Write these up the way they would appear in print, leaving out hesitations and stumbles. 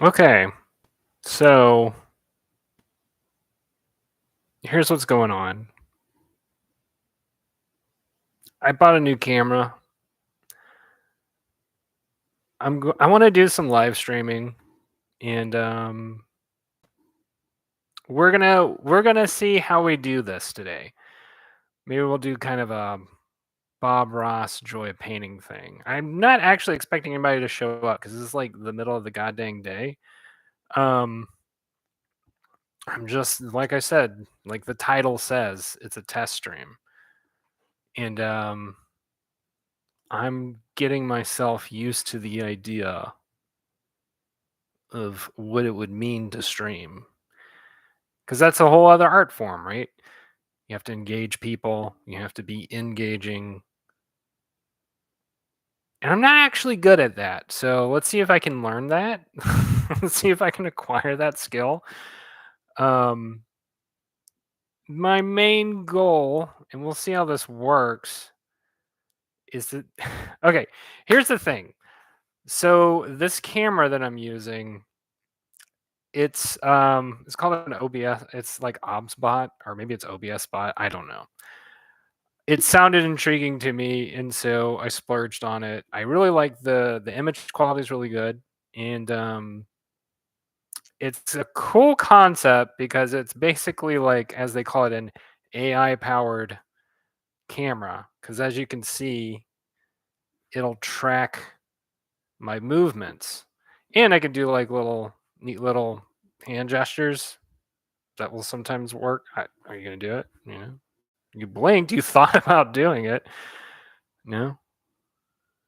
Okay, so here's what's going on. I bought a new camera. I want to do some live streaming, and we're gonna see how we do this today. Maybe we'll do kind of a Bob Ross joy of painting thing. I'm not actually expecting anybody to show up because this is like the middle of the goddamn day. Um, I'm just like I said, like the title says, it's a test stream, and I'm getting myself used to the idea of what it would mean to stream, because that's a whole other art form, right? You have to engage people, you have to be engaging, and I'm not actually good at that. So let's see if I can learn that. Let's see if I can acquire that skill. Um, my main goal, and we'll see how this works, is that okay. Here's the thing. So this camera that I'm using, it's called an OBS. It's like OBSBot, or maybe it's OBS bot. I don't know. It sounded intriguing to me, and so I splurged on it. I really like the image quality is really good, and it's a cool concept because it's basically like, as they call it, an AI powered camera. Because as you can see, it'll track my movements, and I can do like little neat little hand gestures that will sometimes work. Are you gonna do it? You blinked. You thought about doing it. No,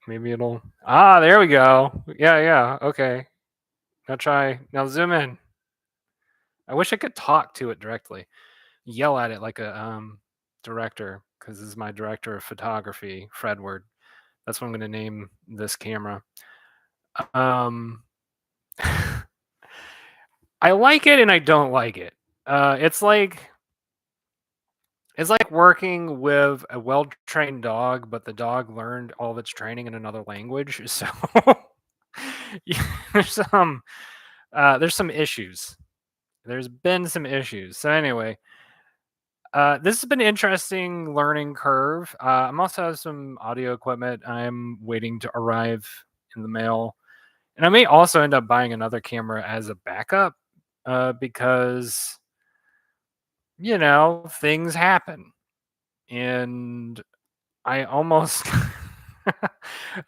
maybe it'll. Ah, there we go. Yeah, yeah. Okay. Now try. Now zoom in. I wish I could talk to it directly. Yell at it like a director, because this is my director of photography, Fredward. That's what I'm gonna name this camera. Um, I like it and I don't like it. It's like working with a well-trained dog, but the dog learned all of its training in another language. So yeah, there's some issues. There's been some issues. So anyway, this has been an interesting learning curve. I'm also have some audio equipment I'm waiting to arrive in the mail, and I may also end up buying another camera as a backup, because things happen, and I almost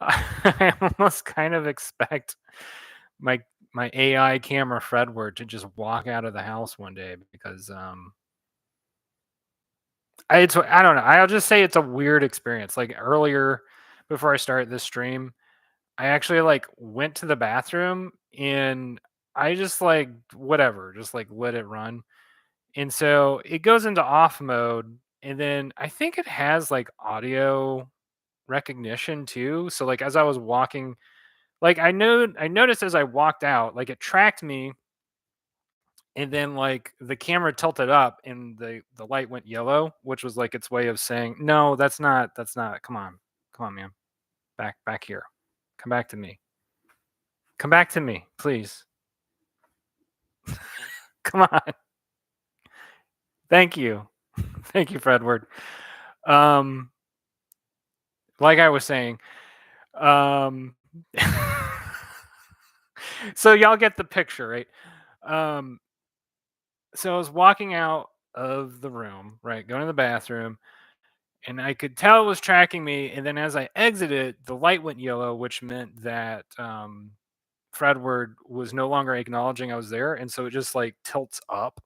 I almost kind of expect my my AI camera Fredward to just walk out of the house one day, because I don't know. I'll just say it's a weird experience. Like earlier, before I started this stream, I actually like went to the bathroom, and I just like whatever, just like let it run. And so it goes into off mode, and then I think it has like audio recognition too. So like as I was walking, like I noticed as I walked out, like it tracked me, and then like the camera tilted up and the light went yellow, which was like its way of saying, no, that's not, come on, man, back here, come back to me, come back to me, please, come on. Thank you. Thank you, Fredward. um like I was saying, um so y'all get the picture, right? um so I was walking out of the room, right, going to the bathroom, and I could tell it was tracking me. And then as I exited, the light went yellow, which meant that Fredward was no longer acknowledging I was there, and so it just like tilts up,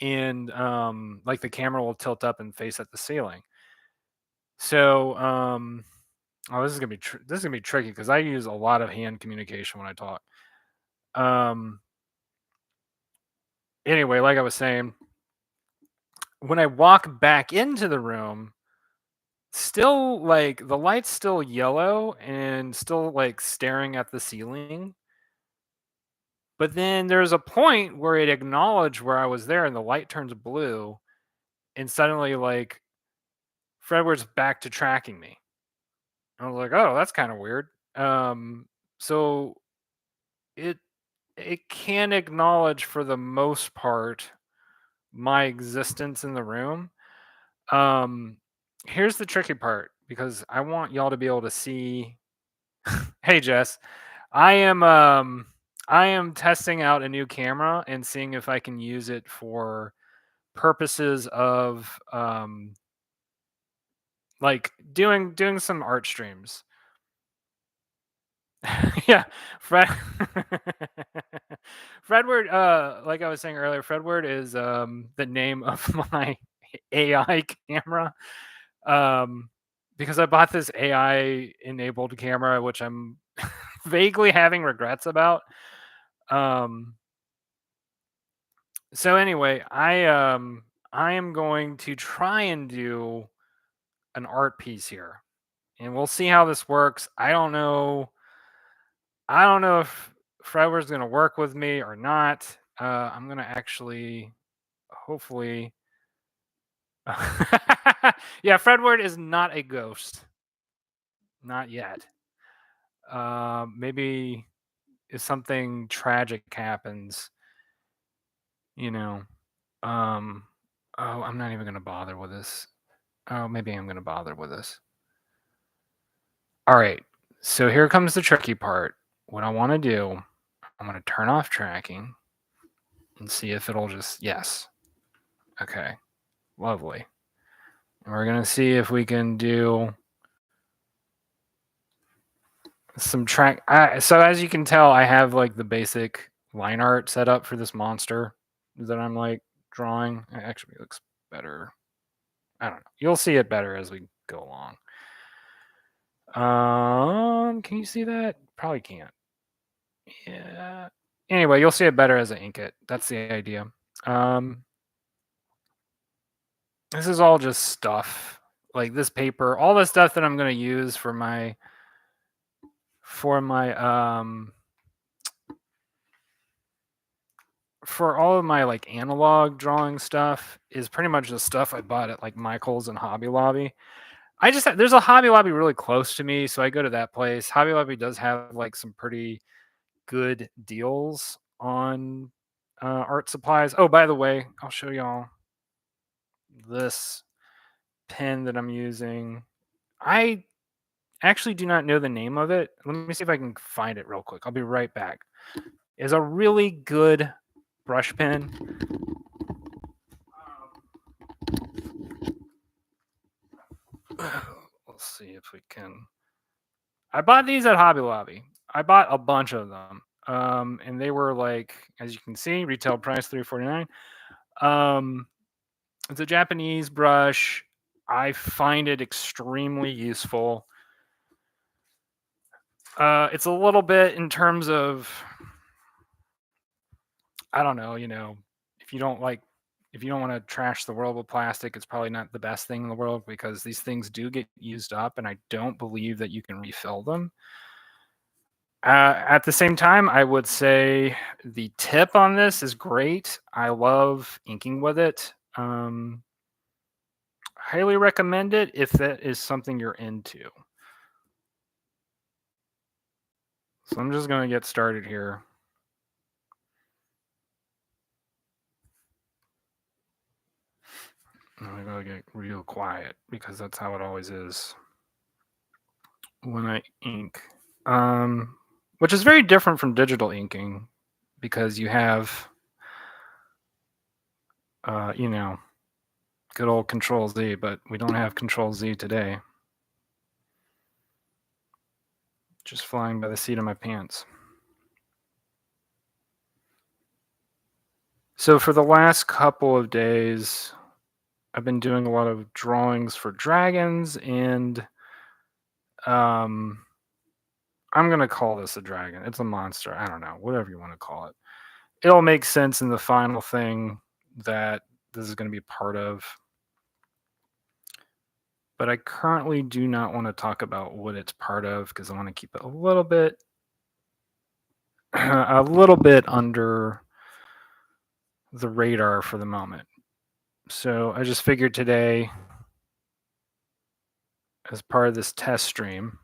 and like the camera will tilt up and face at the ceiling. So oh, this is gonna be tricky because I use a lot of hand communication when I talk. Um, anyway, like I was saying, when I walk back into the room, still like the light's still yellow and still like staring at the ceiling. But then there's a point where it acknowledged where I was there, and the light turns blue, and suddenly like Fredward's back to tracking me. I was like, oh, that's kind of weird. So it it can acknowledge for the most part my existence in the room. Um, Here's the tricky part because I want y'all to be able to see. Hey, Jess, I am um I am testing out a new camera and seeing if I can use it for purposes of like doing some art streams. Yeah, Fred. Fredward, like I was saying earlier, Fredward is the name of my AI camera. Um, because I bought this AI enabled camera, which I'm vaguely having regrets about. Um, so anyway, I am going to try and do an art piece here, and we'll see how this works. I don't know if Fredward's gonna work with me or not. I'm gonna actually, hopefully. Yeah, Fredward is not a ghost, not yet. Maybe if something tragic happens, you know. Um, oh, I'm not even gonna bother with this. Oh, maybe I'm gonna bother with this. All right. So here comes the tricky part. What I want to do, I'm gonna turn off tracking and see if it'll just yes. Okay. Lovely. And we're gonna see if we can do some track. So as you can tell, I have like the basic line art set up for this monster that I'm like drawing. It actually looks better. I don't know. You'll see it better as we go along. Can you see that? Probably can't. Yeah. Anyway, you'll see it better as I ink it. That's the idea. Um, this is all just stuff like this paper, all the stuff that I'm gonna use for my for all of my like analog drawing stuff is pretty much the stuff I bought at like Michael's and Hobby Lobby. There's a Hobby Lobby really close to me, so I go to that place. Hobby Lobby does have like some pretty good deals on art supplies. Oh, by the way, I'll show y'all this pen that I'm using. I actually do not know the name of it. Let me see if I can find it real quick. I'll be right back. It's a really good brush pen. Let's see if we can. I bought these at Hobby Lobby. I bought a bunch of them. And they were like, as you can see, retail price $3.49. It's a Japanese brush. I find it extremely useful. It's a little bit in terms of, I don't know, if you don't like, if you don't want to trash the world with plastic, it's probably not the best thing in the world because these things do get used up, and I don't believe that you can refill them. At the same time, I would say the tip on this is great. I love inking with it. Highly recommend it if that is something you're into. So I'm just going to get started here. I'm going to get real quiet because that's how it always is when I ink. Which is very different from digital inking because you have, good old Control Z, but we don't have Control Z today. Just flying by the seat of my pants. So for the last couple of days, I've been doing a lot of drawings for dragons, and I'm gonna call this a dragon. It's a monster. I don't know, whatever you want to call it. It'll make sense in the final thing that this is going to be part of. But I currently do not want to talk about what it's part of because I want to keep it a little bit a little bit under the radar for the moment. So I just figured today, as part of this test stream,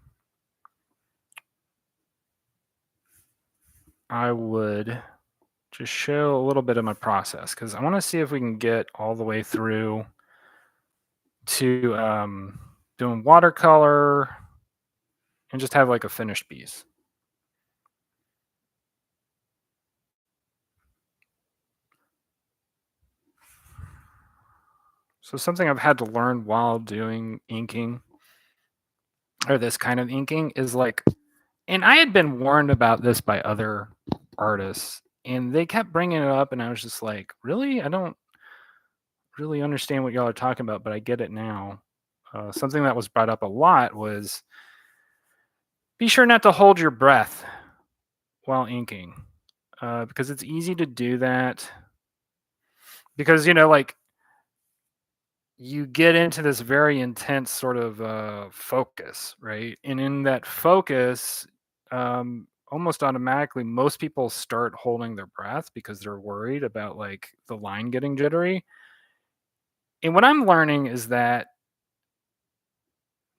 I would just show a little bit of my process because I want to see if we can get all the way through to doing watercolor and just have like a finished piece. So something I've had to learn while doing inking or this kind of inking is like, and I had been warned about this by other artists, and they kept bringing it up, and I was just like, really? I don't really understand what y'all are talking about, but I get it now. Something that was brought up a lot was be sure not to hold your breath while inking, because it's easy to do that. Because like you get into this very intense sort of focus, right? And in that focus, almost automatically, most people start holding their breath because they're worried about like the line getting jittery. And what I'm learning is that,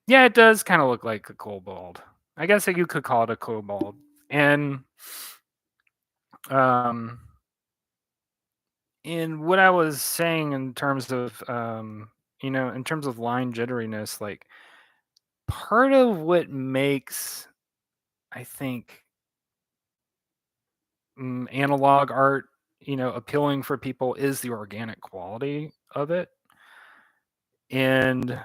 yeah, it does kind of look like a kobold. I guess that you could call it a kobold. And um, in what I was saying in terms of, in terms of line jitteriness, like part of what makes, I think, analog art, appealing for people is the organic quality of it. And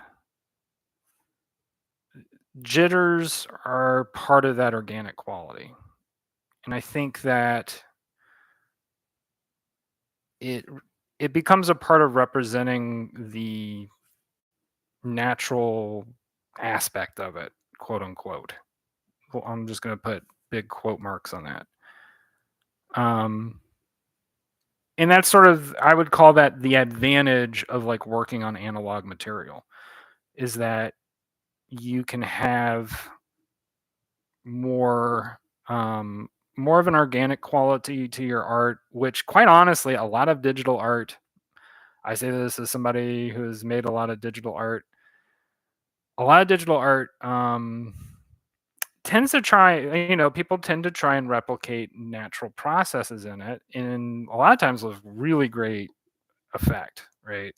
jitters are part of that organic quality. And I think that it it becomes a part of representing the natural aspect of it, quote unquote. Well, I'm just going to put big quote marks on that. Um, and that's sort of, I would call that the advantage of like working on analog material is that you can have more more of an organic quality to your art, which quite honestly a lot of digital art, I say this as somebody who's made a lot of digital art, a lot of digital art tends to try, people tend to try and replicate natural processes in it, and a lot of times with really great effect, right?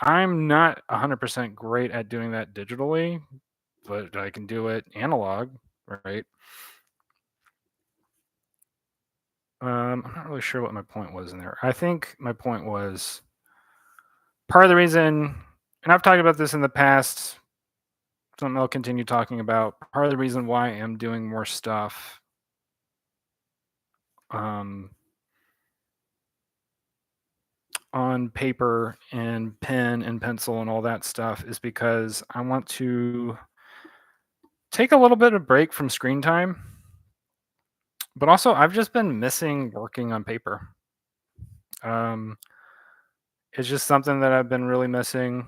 I'm not 100% great at doing that digitally, but I can do it analog, right? I'm not really sure what my point was in there. I think my point was part of the reason, and I've talked about this in the past, something I'll continue talking about. Part of the reason why I am doing more stuff um, on paper and pen and pencil and all that stuff is because I want to take a little bit of break from screen time, but also I've just been missing working on paper. Um, it's just something that I've been really missing,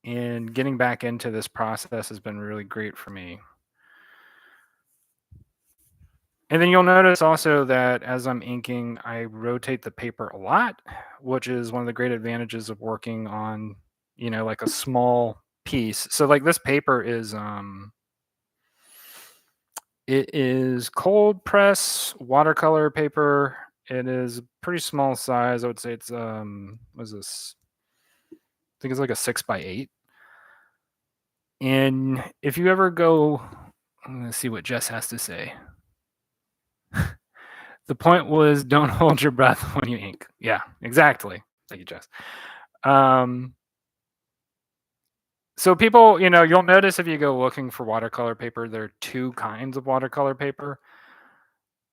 and getting back into this process has been really great for me. And then you'll notice also that as I'm inking, I rotate the paper a lot, which is one of the great advantages of working on, like a small piece. So like this paper is it is cold press watercolor paper. It is pretty small size. I would say it's what is this? I think it's like a 6x8. And if you ever go, let's see what Jess has to say. The point was don't hold your breath when you ink. Yeah, exactly. Thank you, Jess. Um, so people, you'll notice if you go looking for watercolor paper, there are two kinds of watercolor paper.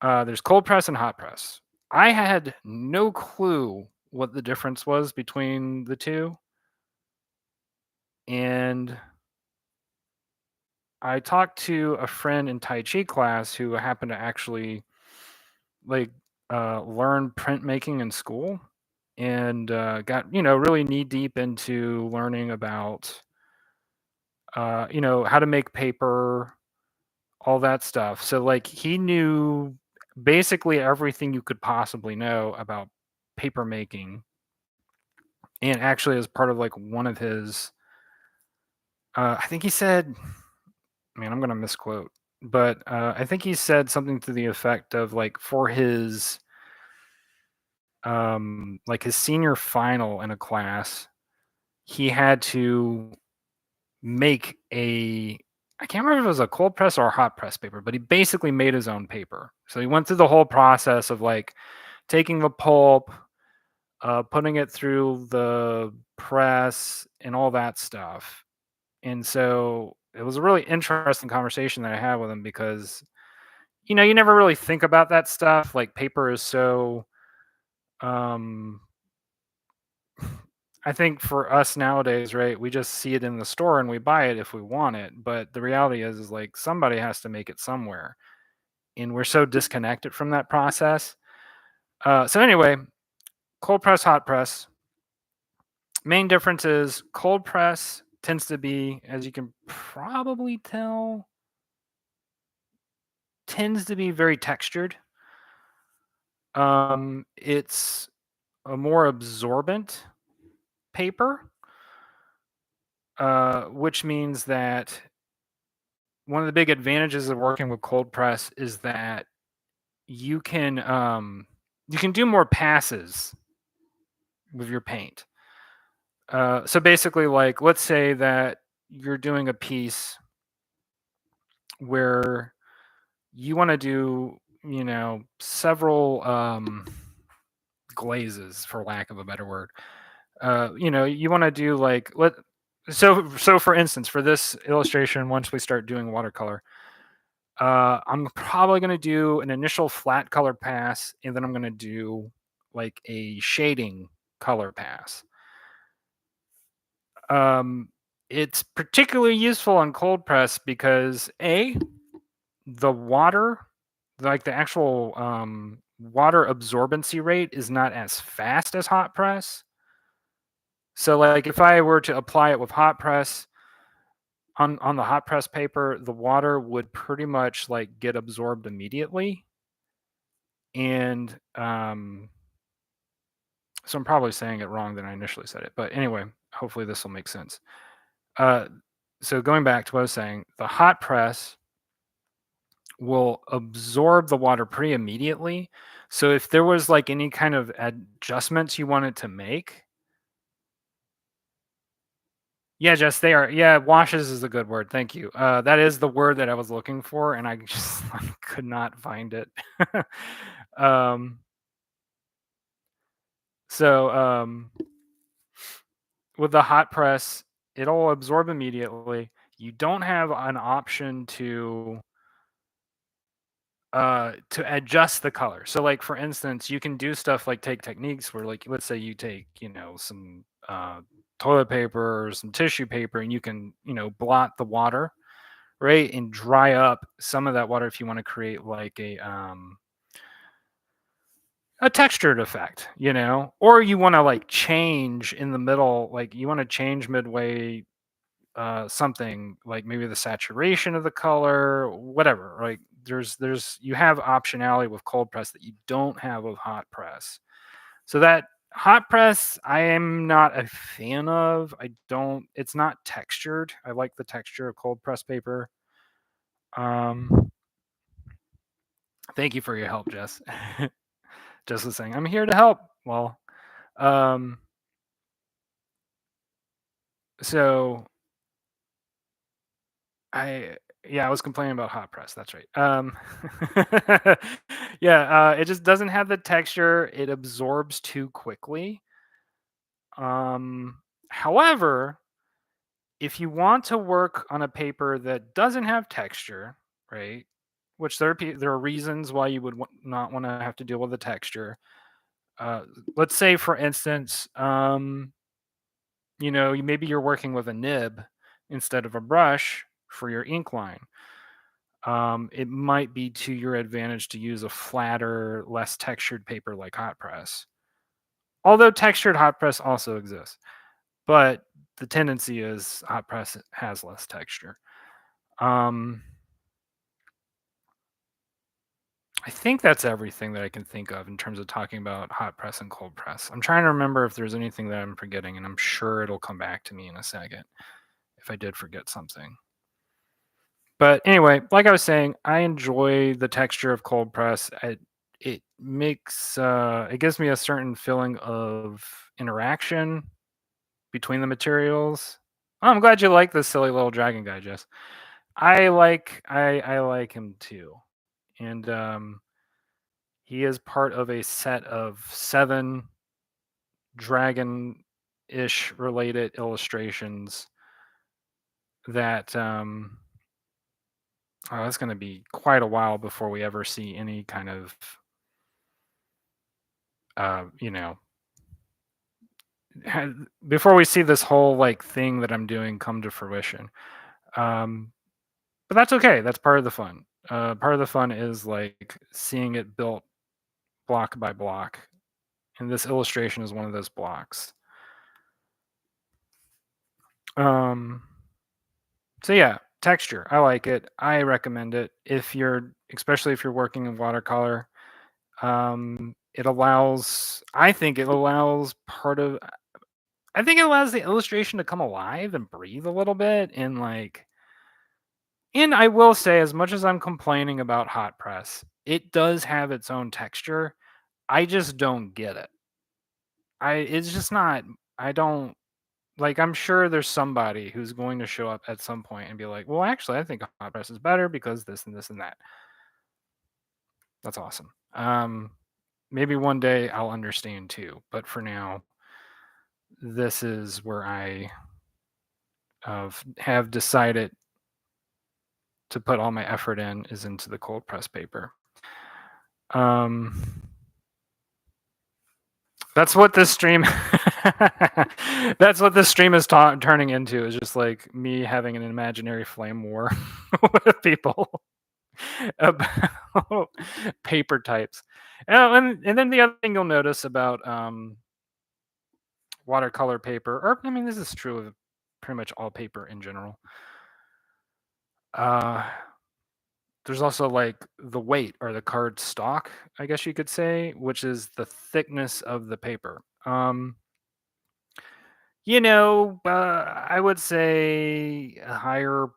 There's cold press and hot press. I had no clue what the difference was between the two. And I talked to a friend in Tai Chi class who happened to actually like learn printmaking in school, and got really knee deep into learning about how to make paper, all that stuff. So like he knew basically everything you could possibly know about paper making, and actually as part of like one of his I think he said, man, I'm gonna misquote but I think he said something to the effect of like for his like his senior final in a class, he had to make a I can't remember if it was a cold press or a hot press paper, but he basically made his own paper. So he went through the whole process of like taking the pulp, putting it through the press, and all that stuff. And so it was a really interesting conversation that I had with him because you never really think about that stuff. Like paper is so um I think for us nowadays, right, we just see it in the store and we buy it if we want it. But the reality is like somebody has to make it somewhere. And we're so disconnected from that process. So anyway, cold press, hot press. Main difference is cold press tends to be, as you can probably tell, tends to be very textured. It's a more absorbent paper, which means that one of the big advantages of working with cold press is that you can you can do more passes with your paint. So basically, like let's say that you're doing a piece where you want to do several glazes, for lack of a better word. You want to do like so for instance, for this illustration, once we start doing watercolor, I'm probably going to do an initial flat color pass, and then I'm going to do like a shading color pass. Um, it's particularly useful on cold press because the water, like the actual water absorbency rate, is not as fast as hot press. So, like if I were to apply it with hot press on the hot press paper, the water would pretty much like get absorbed immediately. And so I'm probably saying it wrong than I initially said it. But anyway, hopefully this will make sense. Uh, so going back to what I was saying, the hot press will absorb the water pretty immediately. So if there was like any kind of adjustments you wanted to make, yeah, Jess, they are. Yeah, washes is a good word. Thank you. That is the word that I was looking for, and I just could not find it. um, so with the hot press, it'll absorb immediately. You don't have an option to adjust the color. So like for instance, you can do stuff like take techniques where like let's say you take, some toilet paper or some tissue paper and you can, blot the water, right? And dry up some of that water if you want to create like a textured effect, or you want to like change in the middle, like you want to change midway something like maybe the saturation of the color, whatever. Like there's you have optionality with cold press that you don't have with hot press. So that hot press, I am not a fan of. I don't. It's not textured. I like the texture of cold press paper. Um, Thank you for your help, Jess. Jess was saying I'm here to help. Well, um, so I yeah, I was complaining about hot press. That's right. Yeah, it just doesn't have the texture. It absorbs too quickly. Um, However, if you want to work on a paper that doesn't have texture, right? Which there are reasons why you would not want to have to deal with the texture. Uh, let's say, for instance, maybe you're working with a nib instead of a brush for your ink line. It might be to your advantage to use a flatter, less textured paper like hot press. Although textured hot press also exists, but the tendency is hot press has less texture. Um, I think that's everything that I can think of in terms of talking about hot press and cold press. I'm trying to remember if there's anything that I'm forgetting, and I'm sure it'll come back to me in a second if I did forget something. But anyway, like I was saying, I enjoy the texture of cold press. It makes it gives me a certain feeling of interaction between the materials. Oh, I'm glad you like this silly little dragon guy, Jess. I like him too, and he is part of a set of 7 dragon-ish related illustrations that oh, it's going to be quite a while before we ever see any kind of you know, before we see this whole like thing that I'm doing come to fruition. Um, but that's okay. That's part of the fun. Part of the fun is like seeing it built block by block, and this illustration is one of those blocks. Um, so yeah, texture. I like it. I recommend it if you're, especially if you're working in watercolor. It allows. I think it allows part of. I think it allows the illustration to come alive and breathe a little bit, and like. And I will say, as much as I'm complaining about hot press, it does have its own texture. I just don't get it. It's just not. I don't like. I'm sure there's somebody who's going to show up at some point and be like, "Well, actually, I think hot press is better because this and this and that." That's awesome. Maybe one day I'll understand too, but for now, this is where I have decided to put all my effort in is into the cold press paper. Um, that's what this stream. That's what this stream is turning into. Is just like me having an imaginary flame war with people about paper types. And then the other thing you'll notice about watercolor paper, or I mean, this is true of pretty much all paper in general. Uh, there's also like the weight or the card stock, I guess you could say, which is the thickness of the paper. I would say a higher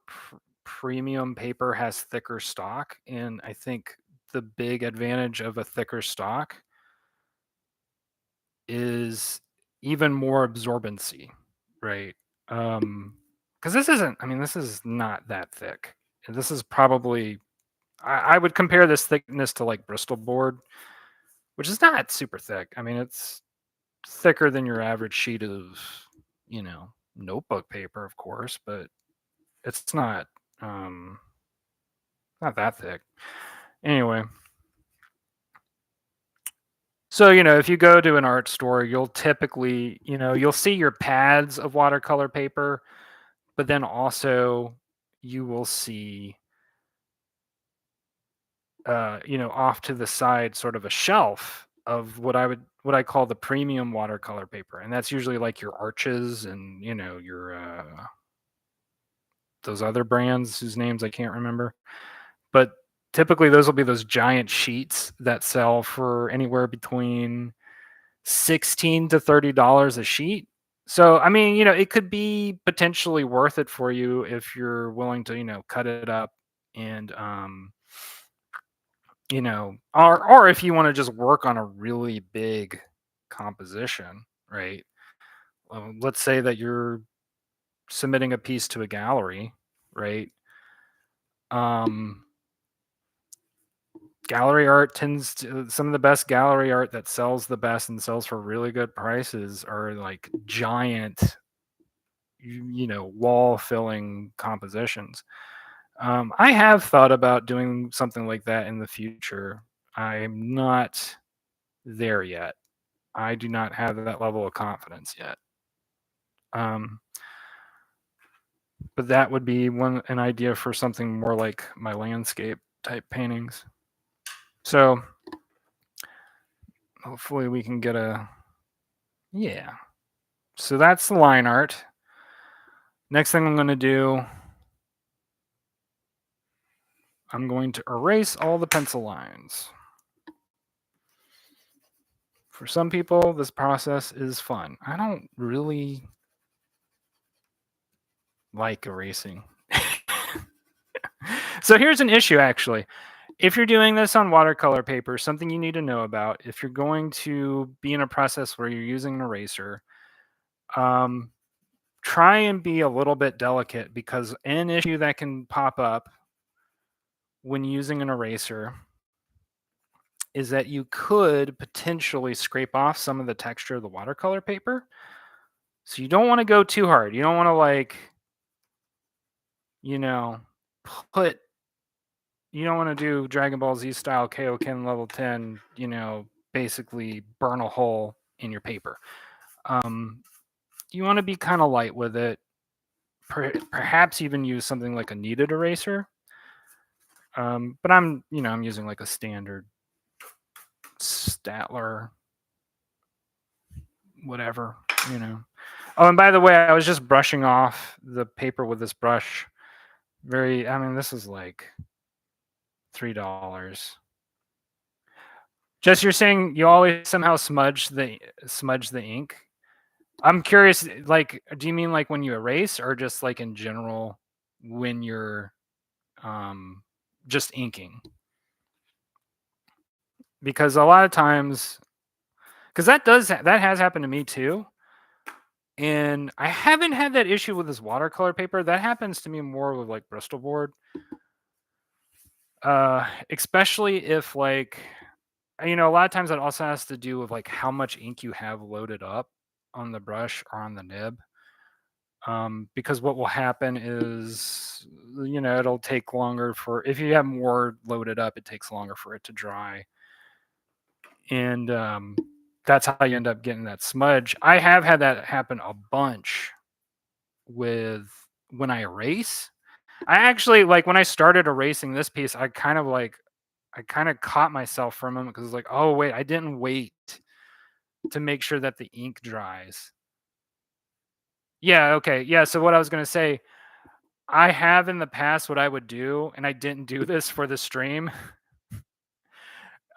premium paper has thicker stock, and I think the big advantage of a thicker stock is even more absorbency, right? Because this isn't. I mean, this is not that thick. This is probably. I would compare this thickness to like Bristol board, which is not super thick. I mean, it's thicker than your average sheet of, notebook paper, of course, but it's um not that thick. Anyway, so if you go to an art store, you'll typically, you'll see your pads of watercolor paper, but then also you will see off to the side sort of a shelf of what I call the premium watercolor paper. And that's usually like your Arches and, your those other brands whose names I can't remember. But typically those will be those giant sheets that sell for anywhere between $16 to $30 a sheet. So I mean, it could be potentially worth it for you if you're willing to, cut it up and or if you want to just work on a really big composition, right? Let's say that you're submitting a piece to a gallery, right? Um, gallery art tends to some of the best gallery art that sells the best and sells for really good prices are like giant, wall filling compositions. I have thought about doing something like that in the future. I'm not there yet. I do not have that level of confidence yet. Um, but that would be an idea for something more like my landscape type paintings. So hopefully we can get yeah. So that's the line art. Next thing I'm going to do, I'm going to erase all the pencil lines. For some people, this process is fun. I don't really like erasing. So here's an issue actually. If you're doing this on watercolor paper, something you need to know about, if you're going to be in a process where you're using an eraser, um, try and be a little bit delicate because an issue that can pop up when using an eraser is that you could potentially scrape off some of the texture of the watercolor paper. So you don't want to go too hard. You don't want to you know, put you don't want to do Dragon Ball Z style Kaioken level 10, basically burn a hole in your paper. Um, you want to be kind of light with it. Perhaps even use something like a kneaded eraser. But I'm using like a standard Statler, whatever, you know. Oh, and by the way, I was just brushing off the paper with this brush. This is like $3. Jess, you're saying you always somehow smudge the ink. I'm curious, like, do you mean like when you erase, or just like in general when you're just inking? Because a lot of times, because that has happened to me too, and I haven't had that issue with this watercolor paper. That happens to me more with like Bristol board, especially if like a lot of times that also has to do with like how much ink you have loaded up on the brush or on the nib. Because what will happen is, it'll take longer if you have more loaded up, it takes longer for it to dry. And that's how you end up getting that smudge. I have had that happen a bunch with when I erase. I actually, like, when I started erasing this piece, I kind of caught myself for a moment because it's like, oh, wait, I didn't wait to make sure that the ink dries. Yeah, okay. Yeah, so what I was going to say, I have in the past what I would do, and I didn't do this for the stream.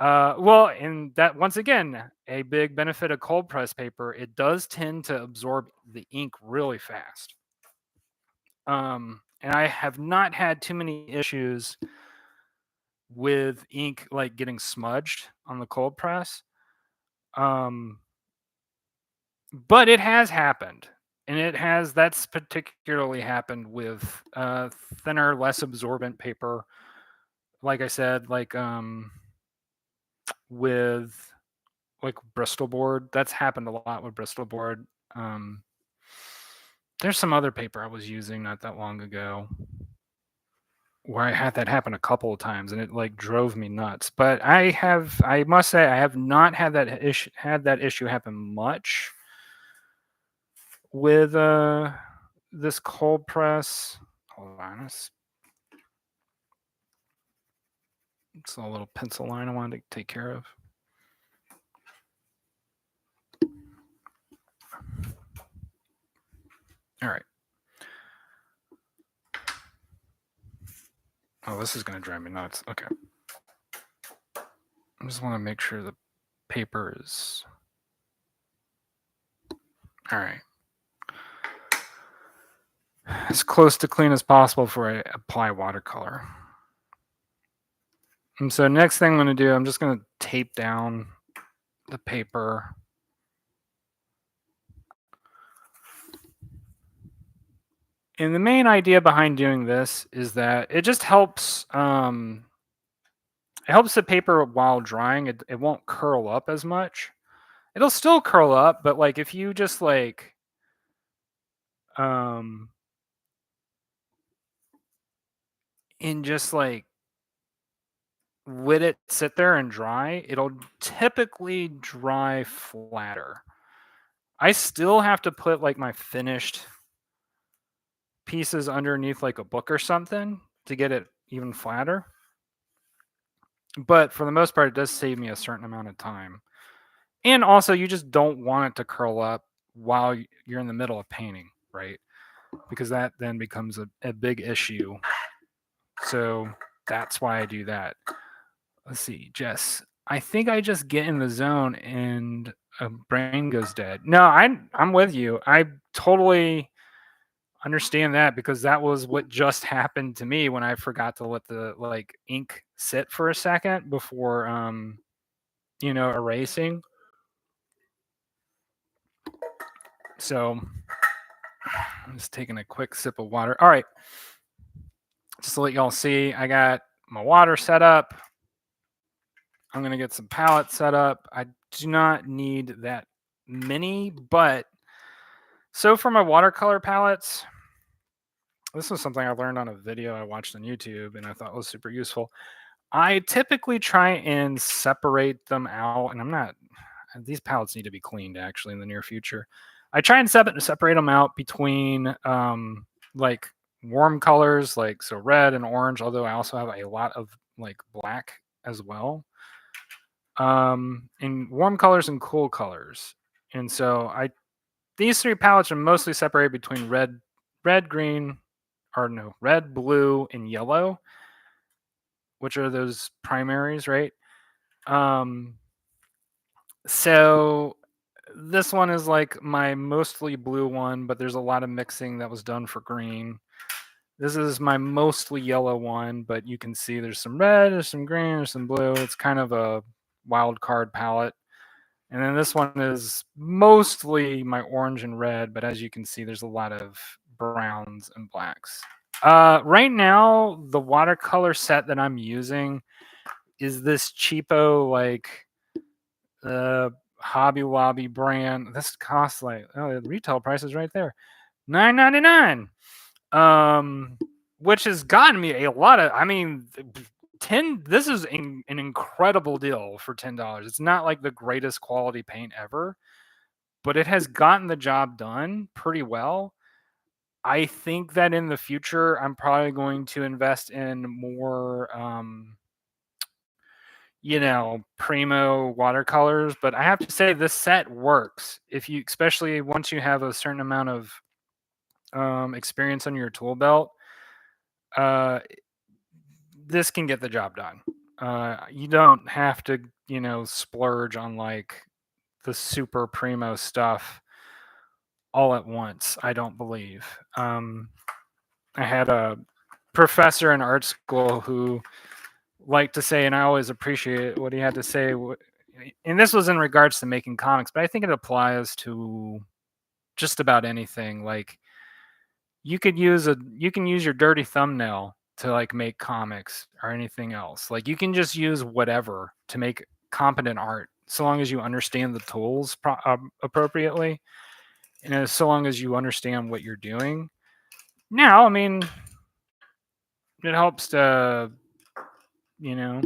Well, and that once again, a big benefit of cold press paper, it does tend to absorb the ink really fast. And I have not had too many issues with ink like getting smudged on the cold press. Um, but it has happened. And that's particularly happened with thinner, less absorbent paper. Like I said, with like Bristol board. That's happened a lot with Bristol board. There's some other paper I was using not that long ago where I had that happen a couple of times, and it like drove me nuts. But I must say, I have not had that issue happen much with this cold press. Hold on, it's a little pencil line I wanted to take care of. All right. Oh, this is going to drive me nuts. Okay. I just want to make sure the paper is... All right. As close to clean as possible before I apply watercolor. And so next thing I'm going to do, I'm just going to tape down the paper. And the main idea behind doing this is that it just helps the paper while drying. It won't curl up as much. It'll still curl up, but like if you just like and just like let it sit there and dry, it'll typically dry flatter. I still have to put like my finished pieces underneath like a book or something to get it even flatter. But for the most part, it does save me a certain amount of time. And also, you just don't want it to curl up while you're in the middle of painting, right? Because that then becomes a big issue. So that's why I do that. Let's see, Jess. I think I just get in the zone and a brain goes dead. No, I'm with you. I totally understand that because that was what just happened to me when I forgot to let the like ink sit for a second before erasing. So I'm just taking a quick sip of water. All right, just to let y'all see, I got my water set up. I'm gonna get some palettes set up. I do not need that many, but so for my watercolor palettes, this was something I learned on a video I watched on YouTube and I thought was super useful. I typically try and separate them out, and I'm not. These palettes need to be cleaned actually in the near future. I try and separate them out between like warm colors, like so red and orange. Although I also have a lot of like black as well, in warm colors and cool colors. And so I these three palettes are mostly separated between green, or no, red, blue, and yellow, which are those primaries, right? Um, so this one is like my mostly blue one, but there's a lot of mixing that was done for green. This is my mostly yellow one, but you can see there's some red, there's some green, there's some blue. It's kind of a wild card palette. And then this one is mostly my orange and red, but as you can see, there's a lot of browns and blacks. Right now, the watercolor set that I'm using is this cheapo, like, Hobby Lobby brand. This costs like, oh, the retail price is right there, $9.99. Which has gotten me a lot of. I mean, 10. This is an incredible deal for $10. It's not like the greatest quality paint ever, but it has gotten the job done pretty well. I think that in the future, I'm probably going to invest in more, primo watercolors. But I have to say, this set works if you, especially once you have a certain amount of experience on your tool belt. Uh, this can get the job done. You don't have to, splurge on like the super primo stuff all at once. I don't believe. I had a professor in art school who liked to say, and I always appreciate what he had to say. And this was in regards to making comics, but I think it applies to just about anything. Like you can use your dirty thumbnail to like make comics or anything else. Like you can just use whatever to make competent art, so long as you understand the tools appropriately, and so long as you understand what you're doing. Now, I mean, it helps to, you know,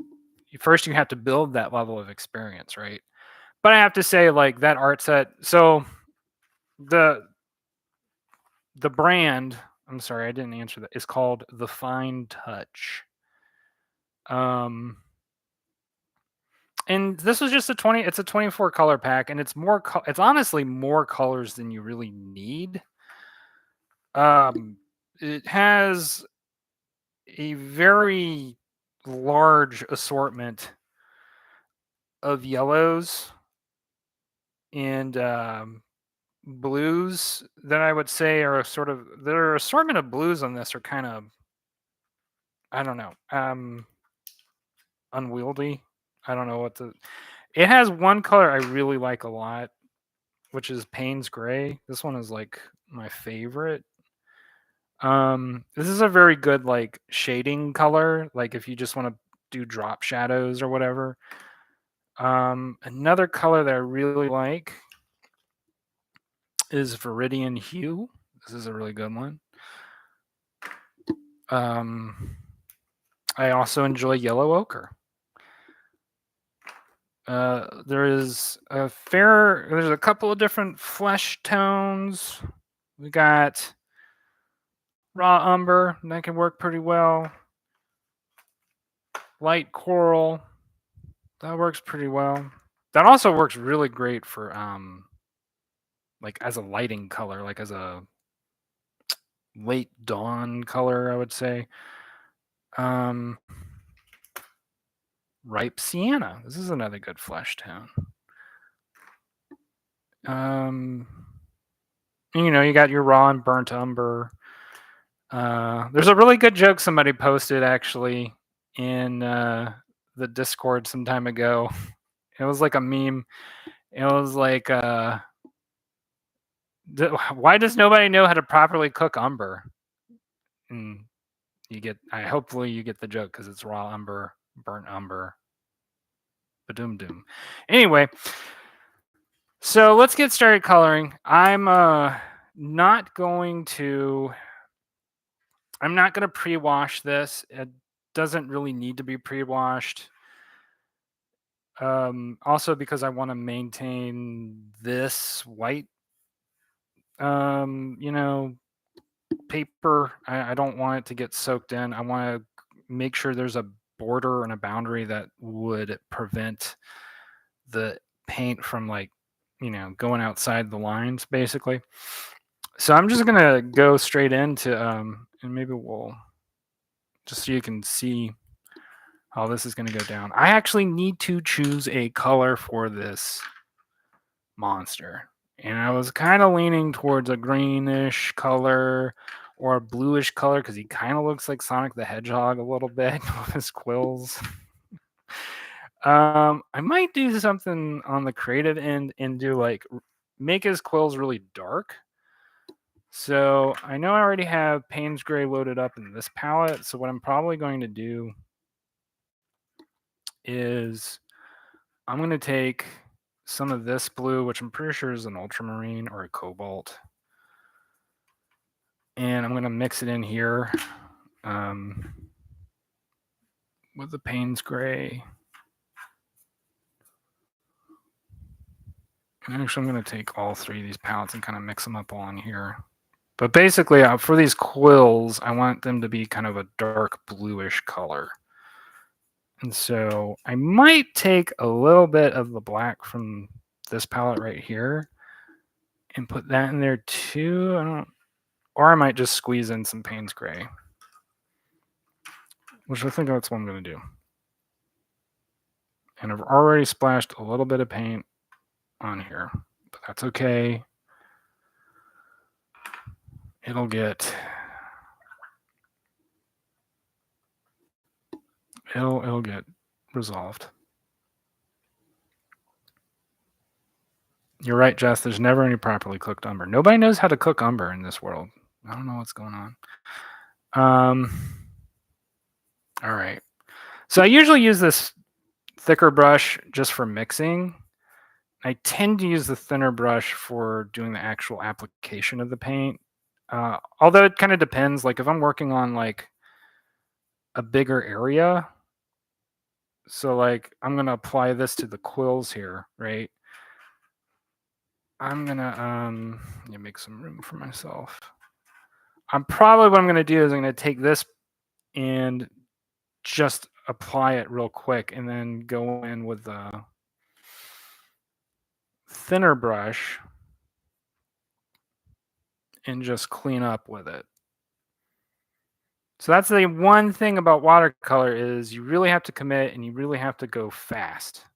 first you have to build that level of experience, right? But I have to say, like that art set. So the the brand, I'm sorry, I didn't answer that. Is called The Fine Touch. Um, and this was just it's a 24 color pack, and it's it's honestly more colors than you really need. It has a very large assortment of yellows and blues that I would say are their assortment of blues on this are kind of, I don't know, unwieldy. I don't know what the. It has one color I really like a lot, which is Payne's Gray. This one is like my favorite. This is a very good like shading color. Like if you just want to do drop shadows or whatever. Another color that I really like is Viridian Hue. This is a really good one. I also enjoy Yellow Ochre. There's a couple of different flesh tones. We got Raw Umber, that can work pretty well. Light Coral, that works pretty well. That also works really great for like as a lighting color, like as a late dawn color, I would say. Um, Ripe Sienna. This is another good flesh tone. You got your raw and burnt umber. There's a really good joke somebody posted actually in the Discord some time ago. It was like a meme. It was like, why does nobody know how to properly cook umber? And hopefully you get the joke because it's raw umber, burnt umber, badoom doom. Anyway, so let's get started coloring. Not going to I'm not going to pre-wash this. It doesn't really need to be pre-washed. Also because I want to maintain this white, you know, paper. I don't want it to get soaked in. I want to make sure there's a border and a boundary that would prevent the paint from like, going outside the lines basically. So I'm just gonna go straight into and maybe we'll just so you can see how this is gonna go down. I actually need to choose a color for this monster. And I was kind of leaning towards a greenish color or a bluish color because he kind of looks like Sonic the Hedgehog a little bit with his quills. I might do something on the creative end and do like make his quills really dark. So I know I already have Payne's Gray loaded up in this palette. So what I'm probably going to do is I'm going to take some of this blue, which I'm pretty sure is an ultramarine or a cobalt, and I'm going to mix it in here with the Payne's Gray. And actually, I'm going to take all three of these palettes and kind of mix them up all in here. But basically, for these quills, I want them to be kind of a dark bluish color. And so I might take a little bit of the black from this palette right here and put that in there too. Or I might just squeeze in some Payne's Gray, which I think that's what I'm going to do. And I've already splashed a little bit of paint on here, but that's okay. It'll get resolved. You're right, Jess. There's never any properly cooked umber. Nobody knows how to cook umber in this world. I don't know what's going on. All right. So I usually use this thicker brush just for mixing. I tend to use the thinner brush for doing the actual application of the paint. Although it kind of depends. Like if I'm working on like a bigger area, so like I'm gonna apply this to the quills here, right? I'm gonna make some room for myself. What I'm gonna do is I'm gonna take this and just apply it real quick and then go in with the thinner brush and just clean up with it. So that's the one thing about watercolor is you really have to commit and you really have to go fast.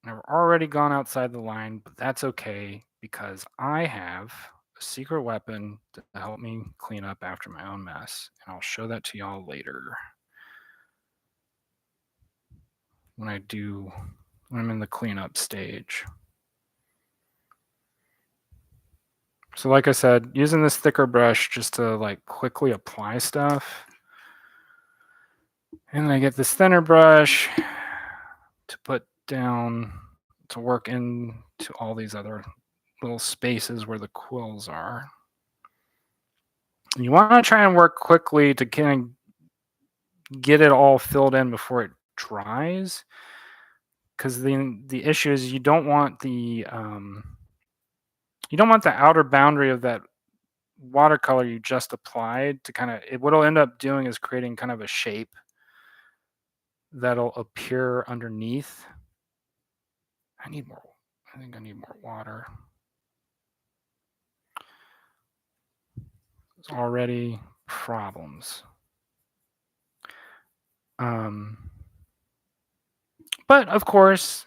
I've already gone outside the line, but that's okay because I have a secret weapon to help me clean up after my own mess. And I'll show that to y'all later when I'm in the cleanup stage. So like I said, using this thicker brush just to like quickly apply stuff. And then I get this thinner brush to put down to work into all these other little spaces where the quills are. You want to try and work quickly to kind of get it all filled in before it dries, because the issue is you don't want the outer boundary of that watercolor you just applied to what it'll end up doing is creating kind of a shape that'll appear underneath. I think I need more water. There's already problems. But of course,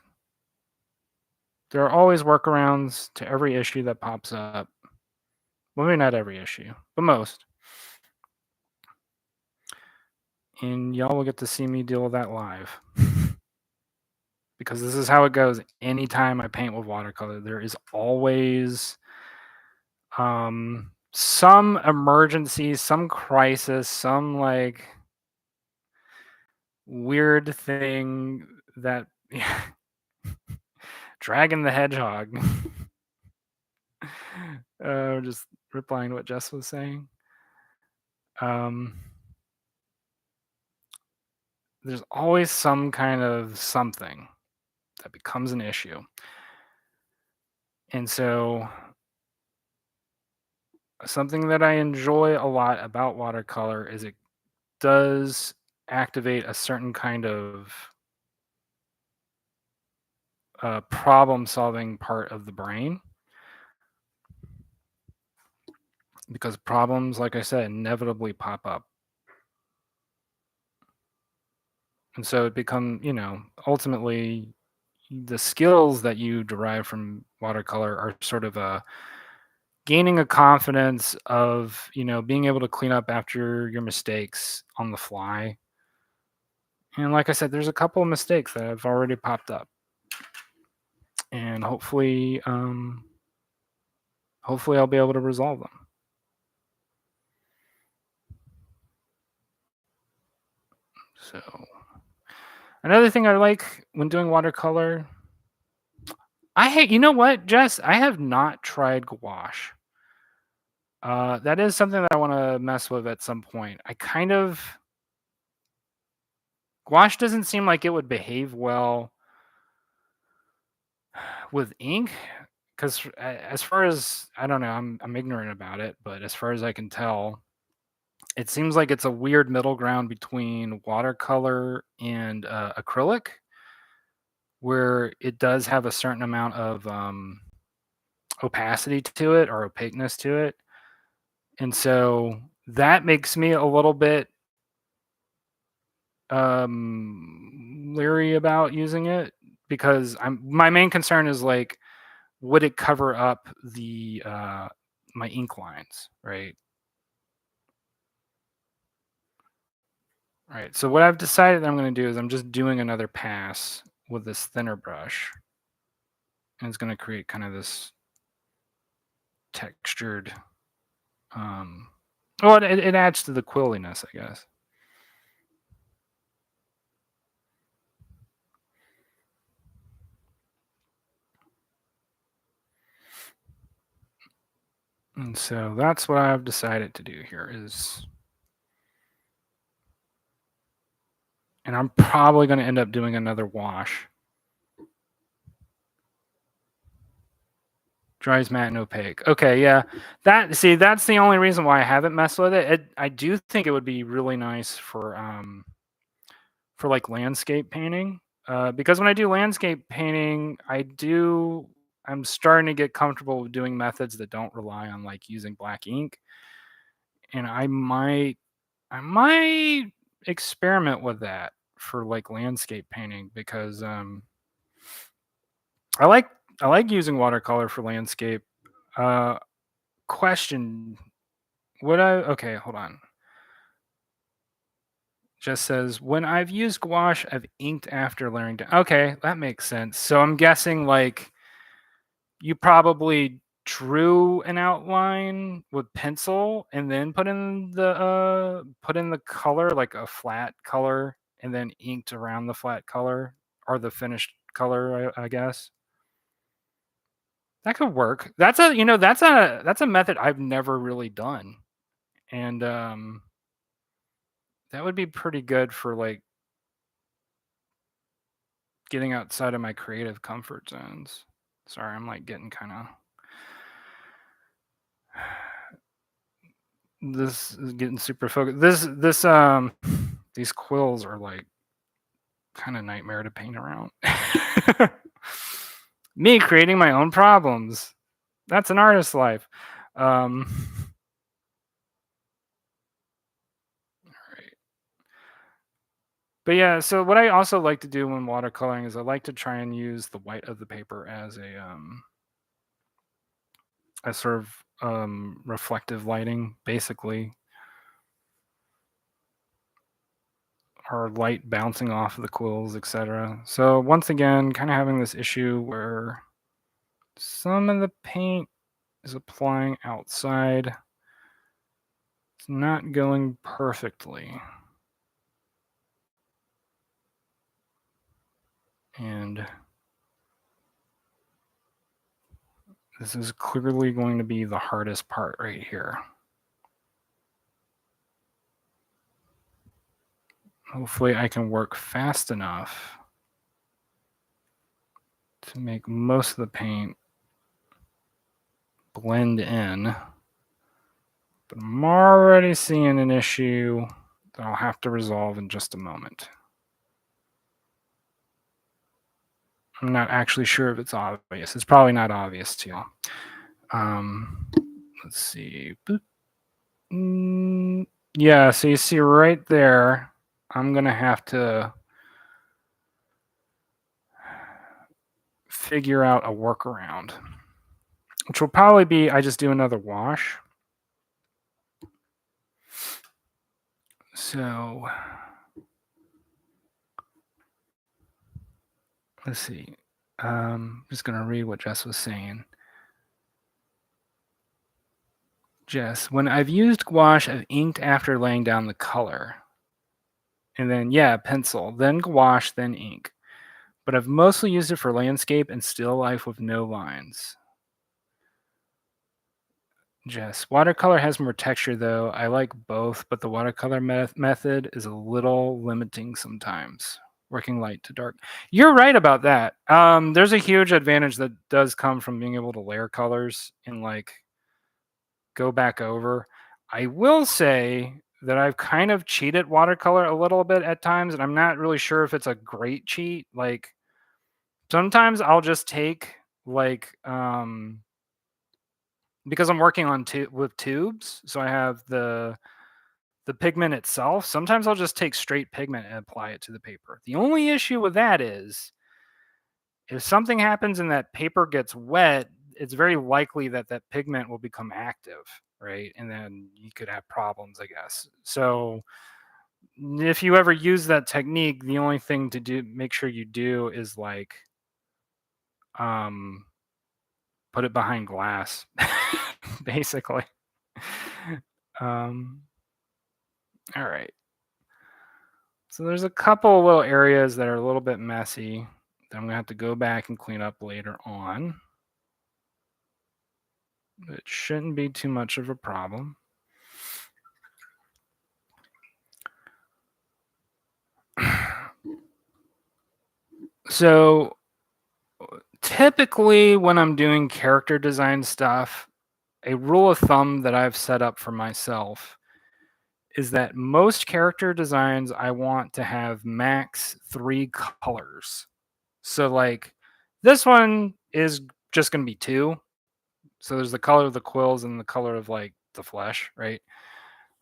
there are always workarounds to every issue that pops up. Well, maybe not every issue, but most. And y'all will get to see me deal with that live. Because this is how it goes anytime I paint with watercolor. There is always some emergency, some crisis, some like weird thing that Dragon the Hedgehog. Just replying to what Jess was saying. There's always some kind of something that becomes an issue. And so something that I enjoy a lot about watercolor is it does activate a certain kind of problem solving part of the brain, because problems, like I said, inevitably pop up. And so it become, ultimately the skills that you derive from watercolor are sort of gaining a confidence of, being able to clean up after your mistakes on the fly. And like I said, there's a couple of mistakes that have already popped up. And hopefully I'll be able to resolve them. So another thing I like when doing watercolor, you know what, Jess? I have not tried gouache. That is something that I want to mess with at some point. Gouache doesn't seem like it would behave well with ink, because as far as I don't know, I'm ignorant about it, but as far as I can tell, it seems like it's a weird middle ground between watercolor and acrylic, where it does have a certain amount of opacity to it or opaqueness to it. And so that makes me a little bit leery about using it, because my main concern is like, would it cover up the my ink lines, right? Right. So what I've decided I'm going to do is I'm just doing another pass with this thinner brush, and it's going to create kind of this textured. Well, it adds to the quilliness, I guess. And so that's what I've decided to do here is, and I'm probably going to end up doing another wash. Dries matte and opaque. Okay, yeah. That's the only reason why I haven't messed with it. I do think it would be really nice for like landscape painting. Because when I do landscape painting, I'm starting to get comfortable with doing methods that don't rely on like using black ink. And I might experiment with that for like landscape painting, because I like I like using watercolor for landscape. Uh, question: Would I? Okay, hold on. Just says when I've used gouache, I've inked after layering down. Okay, that makes sense. So I'm guessing like you probably drew an outline with pencil and then put in the color, like a flat color, and then inked around the flat color or the finished color, I guess. That could work. That's a method I've never really done. And that would be pretty good for like getting outside of my creative comfort zones. Sorry, I'm like getting kind of this is getting super focused. These quills are like kind of nightmare to paint around. Me creating my own problems. That's an artist's life. All right. But yeah, so what I also like to do when watercoloring is I like to try and use the white of the paper as a sort of reflective lighting, basically, or light bouncing off of the quills, etc. So once again, kind of having this issue where some of the paint is applying outside. It's not going perfectly. And this is clearly going to be the hardest part right here. Hopefully I can work fast enough to make most of the paint blend in. But I'm already seeing an issue that I'll have to resolve in just a moment. I'm not actually sure if it's obvious. It's probably not obvious to you. Let's see. Yeah, so you see right there, I'm going to have to figure out a workaround, which will probably be I just do another wash. So let's see. I'm just going to read what Jess was saying. Jess, when I've used gouache, I've inked after laying down the color. And then, yeah, pencil, then gouache, then ink. But I've mostly used it for landscape and still life with no lines. Jess, watercolor has more texture though. I like both, but the watercolor method is a little limiting sometimes. Working light to dark. You're right about that. There's a huge advantage that does come from being able to layer colors and like go back over. I will say that I've kind of cheated watercolor a little bit at times, and I'm not really sure if it's a great cheat. Like sometimes I'll just take like because I'm working on with tubes, so I have the pigment itself. Sometimes I'll just take straight pigment and apply it to the paper. The only issue with that is if something happens and that paper gets wet, it's very likely that that pigment will become active, right? And then you could have problems, I guess. So if you ever use that technique, the only thing to do, make sure you do is like um put it behind glass, basically. Um, all right. So there's a couple little areas that are a little bit messy that I'm gonna have to go back and clean up later on. It shouldn't be too much of a problem. So typically when I'm doing character design stuff, a rule of thumb that I've set up for myself is that most character designs I want to have max 3 colors. So like this one is just going to be 2. So there's the color of the quills and the color of like the flesh, right?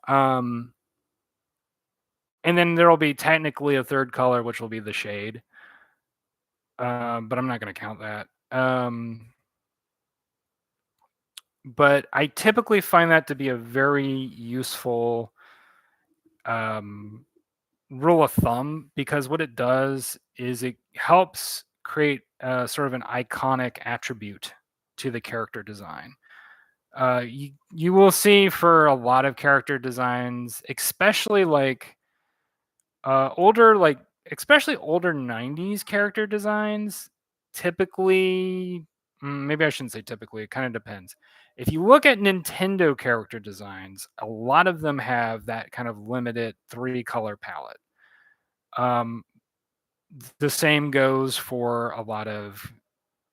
Um and then there'll be technically a third color which will be the shade. But I'm not going to count that. But I typically find that to be a very useful rule of thumb because what it does is it helps create sort of an iconic attribute to the character design. You will see for a lot of character designs, especially like older, like especially older '90s character designs, typically, maybe I shouldn't say typically. It kind of depends. If you look at Nintendo character designs, a lot of them have that kind of limited 3 color palette. Um, the same goes for a lot of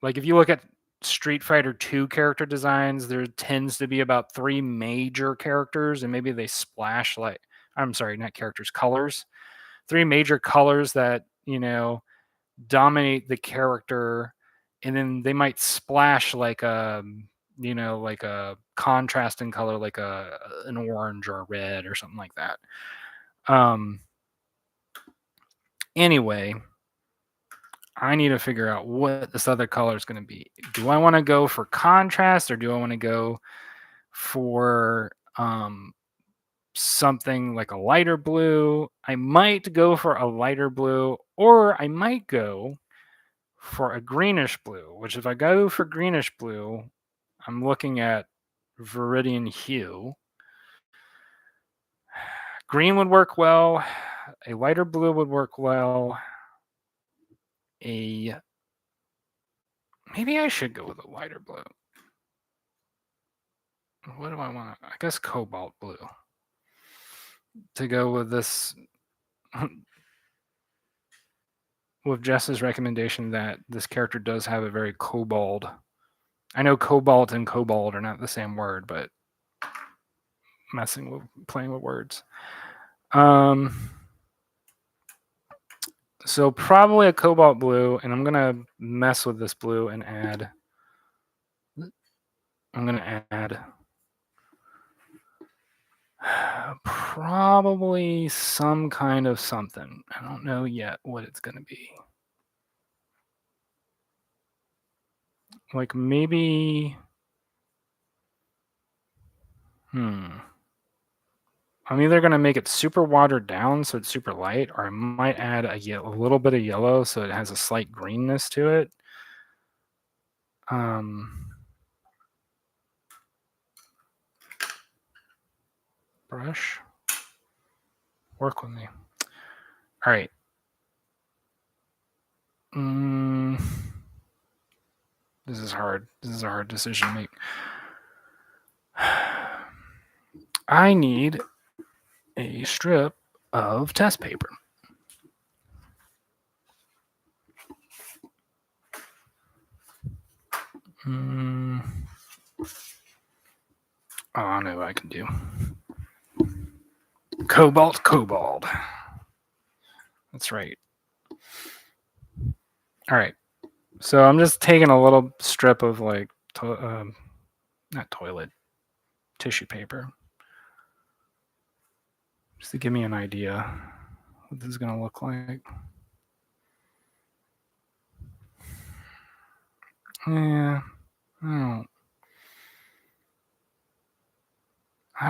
like if you look at Street Fighter 2 character designs, there tends to be about 3 major characters, and maybe they splash like I'm sorry, not characters, colors. 3 major colors that dominate the character, and then they might splash like a like a contrasting color, like an orange or a red or something like that. Anyway, I need to figure out what this other color is going to be. Do I want to go for contrast or do I want to go For something like a lighter blue, I might go for a lighter blue, or I might go for a greenish blue, which if I go for greenish blue, I'm looking at viridian hue. Green would work well. A lighter blue would work well. Maybe I should go with a lighter blue. What do I want? I guess cobalt blue. To go with this, with Jess's recommendation that this character does have a very cobalt. I know cobalt and cobalt are not the same word, but playing with words. So probably a cobalt blue, and I'm gonna mess with this blue and add. I'm gonna add probably some kind of something. I don't know yet what it's gonna be. Like maybe. I'm either gonna make it super watered down so it's super light, or I might add a little bit of yellow so it has a slight greenness to it. Brush. Work with me. All right. This is hard. This is a hard decision to make. I need a strip of test paper. Oh, I know what I can do. Cobalt. That's right. All right. So I'm just taking a little strip of like, not toilet, tissue paper. Just to give me an idea what this is going to look like. Yeah. I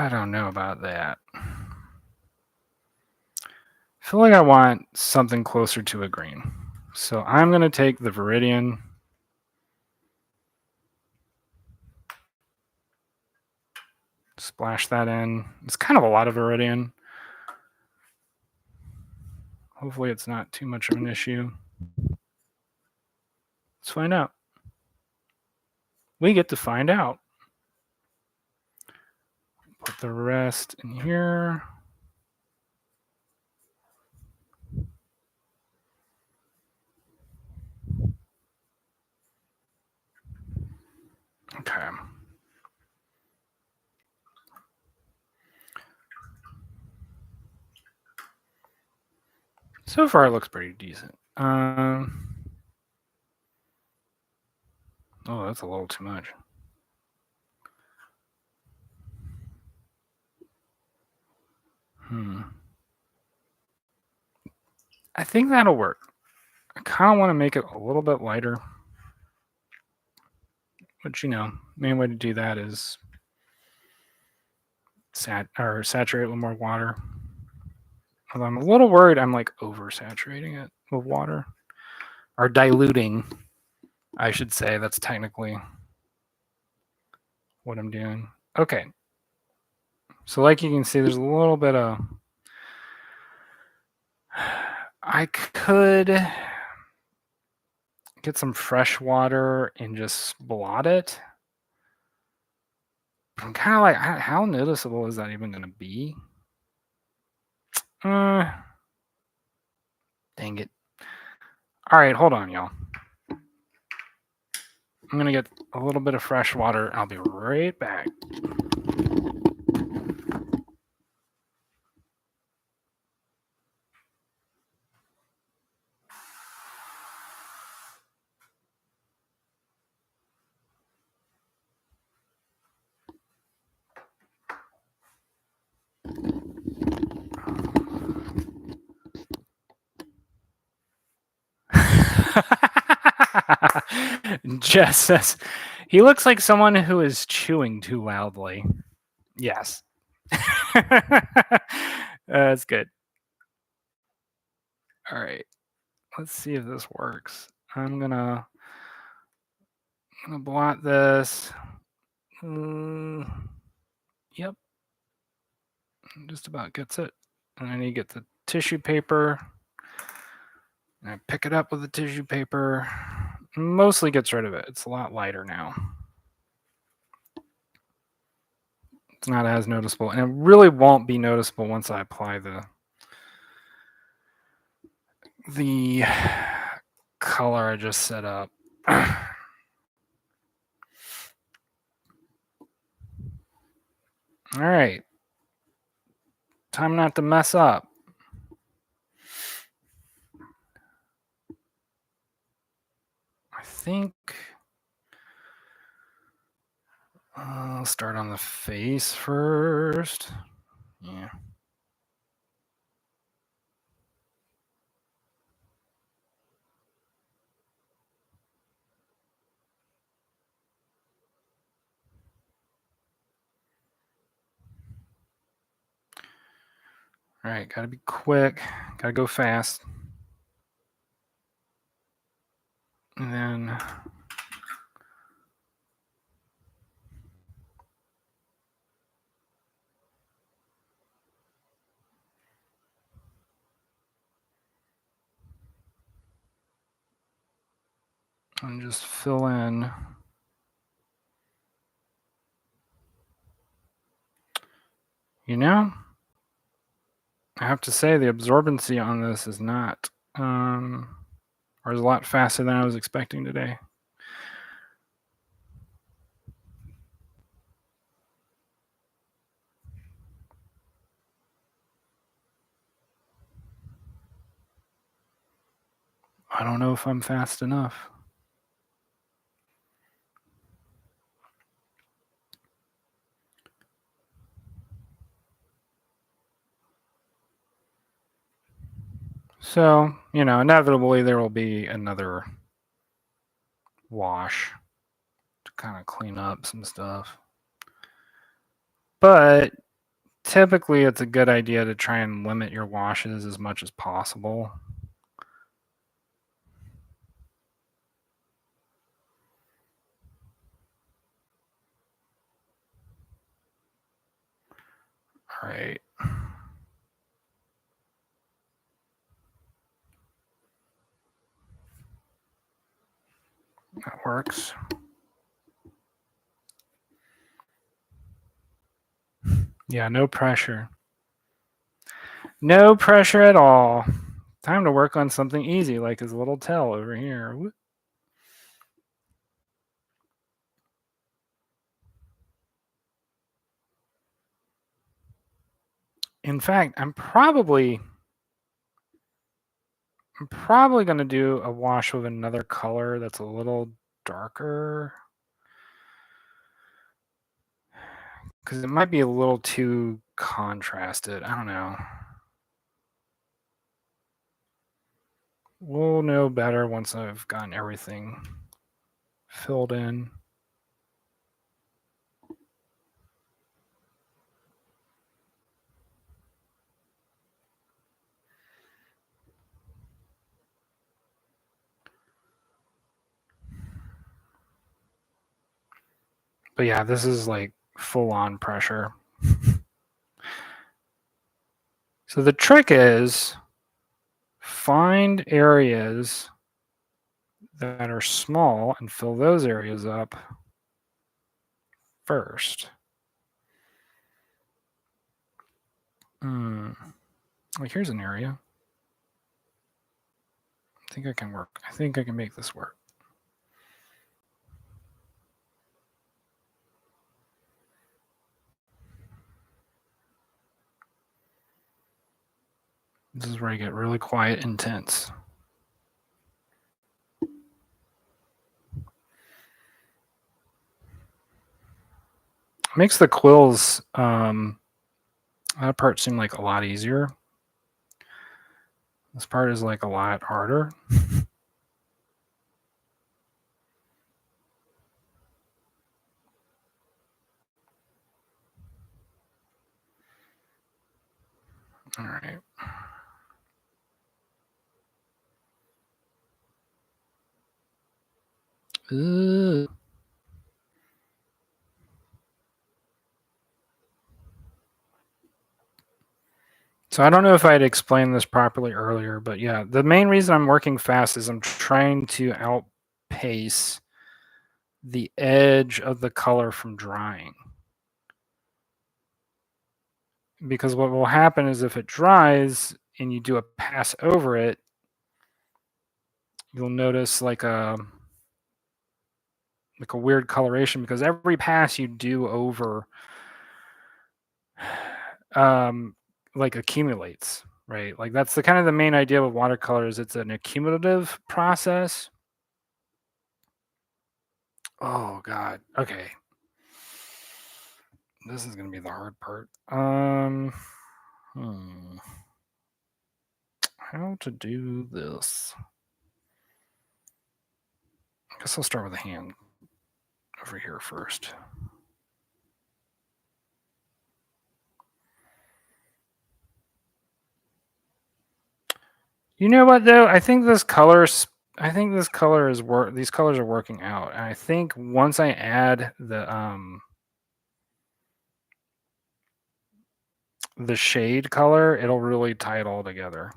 don't know about that. I feel like I want something closer to a green. So I'm going to take the viridian. Splash that in. It's kind of a lot of viridian. Hopefully it's not too much of an issue. Let's find out. We get to find out. Put the rest in here. Okay. So far it looks pretty decent. Oh, that's a little too much. I think that'll work. I kind of want to make it a little bit lighter. But, main way to do that is saturate with more water. Although I'm a little worried I'm like oversaturating it with water. Or diluting, I should say. That's technically what I'm doing. Okay. So like you can see, there's a little bit of... I could get some fresh water and just blot it. I'm kind of like, how noticeable is that even going to be? Dang it. All right, hold on, y'all. I'm going to get a little bit of fresh water. I'll be right back. Jess says, He looks like someone who is chewing too loudly. Yes. That's good. All right. Let's see if this works. I'm gonna blot this. Yep. Just about gets it. And then you get the tissue paper. And I pick it up with the tissue paper. Mostly gets rid of it. It's a lot lighter now. It's not as noticeable. And it really won't be noticeable once I apply the color I just set up. All right. Time not to mess up. I think I'll start on the face first. Yeah. All right, gotta be quick, gotta go fast. And then and just fill in. You know, I have to say the absorbency on this is not, or is a lot faster than I was expecting today. I don't know if I'm fast enough. So, inevitably there will be another wash to kind of clean up some stuff. But typically it's a good idea to try and limit your washes as much as possible. All right. That works. Yeah, no pressure. No pressure at all. Time to work on something easy like his little tail over here. In fact, I'm probably going to do a wash with another color that's a little darker. Because it might be a little too contrasted. I don't know. We'll know better once I've gotten everything filled in. But yeah, this is like full on pressure. So the trick is find areas that are small and fill those areas up first. Like here's an area. I think I can work. I think I can make this work. This is where I get really quiet and tense. Makes the quills, that part seem like a lot easier. This part is like a lot harder. Ugh. So I don't know if I had explained this properly earlier, but yeah, the main reason I'm working fast is I'm trying to outpace the edge of the color from drying. Because what will happen is if it dries and you do a pass over it, you'll notice like a weird coloration because every pass you do over um like accumulates, right? Like that's the kind of the main idea with watercolor is it's an accumulative process. Oh god. Okay. This is gonna be the hard part. Hmm. How to do this? I guess I'll start with a hand over here first. You know what though? I think this color is work. These colors are working out, and I think once I add the shade color, it'll really tie it all together.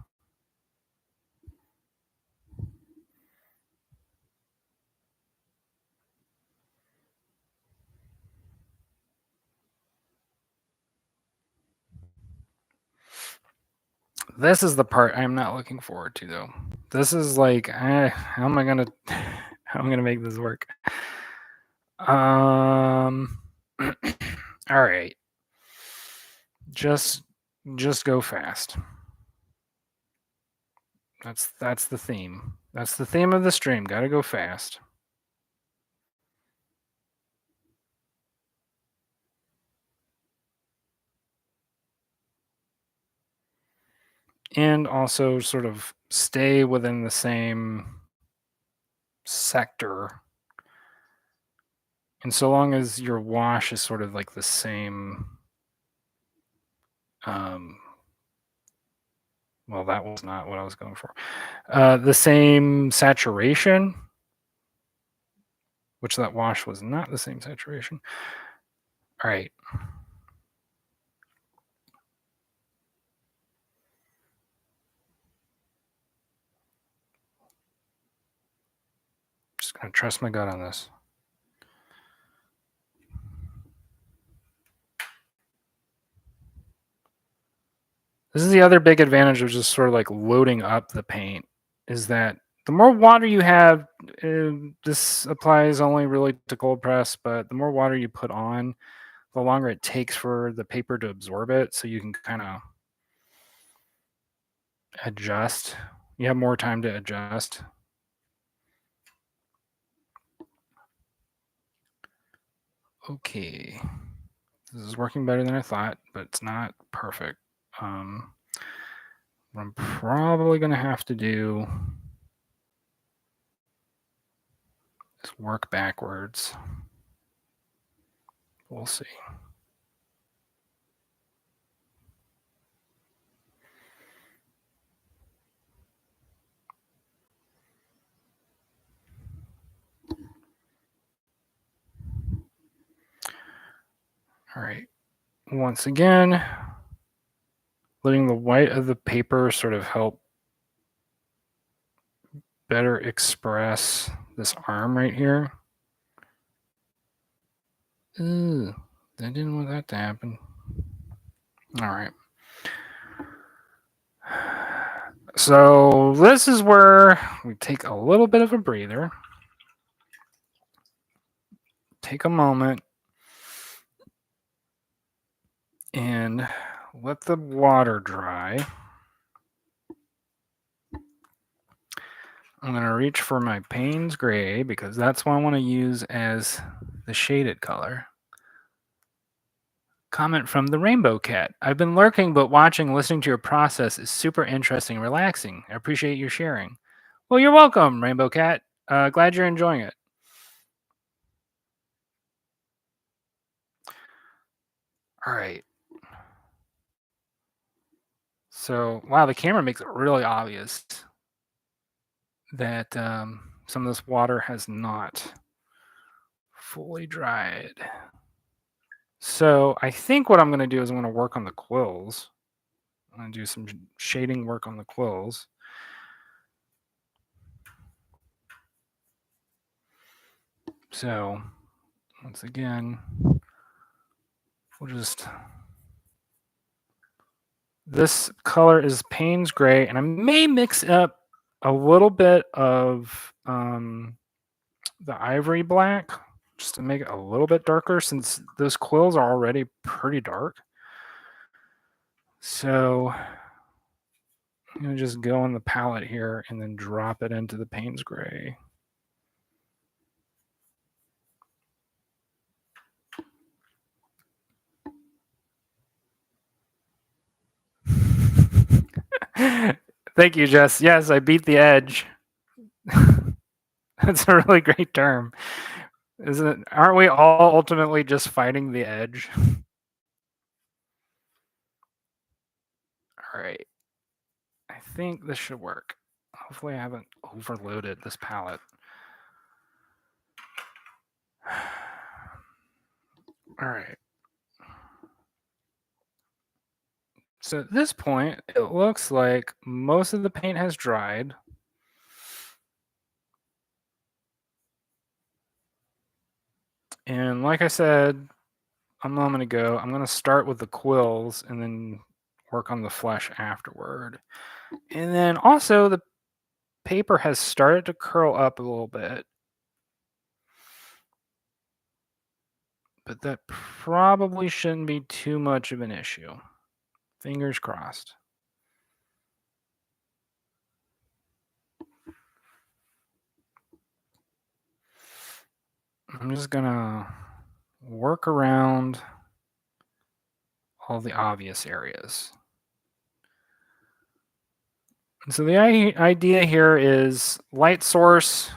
This is the part I'm not looking forward to, though. This is like, how am I gonna, how am I gonna make this work? Um, all right, just, just go fast. That's the theme. That's the theme of the stream. Got to go fast. And also sort of stay within the same sector. And so long as your wash is sort of like the same, um, well, that was not what I was going for. The same saturation, which that wash was not the same saturation. All right. Just going to trust my gut on this. This is the other big advantage of just sort of like loading up the paint is that the more water you have, this applies only really to cold press, but the more water you put on, the longer it takes for the paper to absorb it. So you can kind of adjust. You have more time to adjust. Okay. This is working better than I thought, but it's not perfect. What I'm probably going to have to do is work backwards. We'll see. All right. Once again, letting the white of the paper sort of help better express this arm right here. Ooh, I didn't want that to happen. All right. So this is where we take a little bit of a breather. Take a moment and let the water dry. I'm going to reach for my Payne's Gray because that's what I want to use as the shaded color. Comment from the Rainbow Cat. I've been lurking, but watching, listening to your process is super interesting and relaxing. I appreciate your sharing. Well, you're welcome, Rainbow Cat. Glad you're enjoying it. All right. So, wow, the camera makes it really obvious that some of this water has not fully dried. So I think what I'm going to do is I'm going to work on the quills. I'm going to do some shading work on the quills. So once again, we'll just, this color is Payne's gray, and I may mix up a little bit of the ivory black just to make it a little bit darker since those quills are already pretty dark. So I'm going to just go on the palette here and then drop it into the Payne's gray. Thank you, Jess. Yes, I beat the edge. That's a really great term. Isn't it? Aren't we all ultimately just fighting the edge? All right. I think this should work. Hopefully I haven't overloaded this palette. All right. So at this point, it looks like most of the paint has dried. And like I said a moment ago, I'm going to start with the quills and then work on the flesh afterward. And then also the paper has started to curl up a little bit. But that probably shouldn't be too much of an issue. Fingers crossed. I'm just gonna work around all the obvious areas. And so the idea here is light source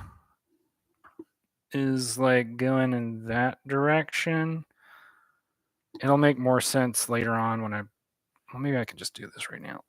is like going in that direction. It'll make more sense later on when well, maybe I can just do this right now.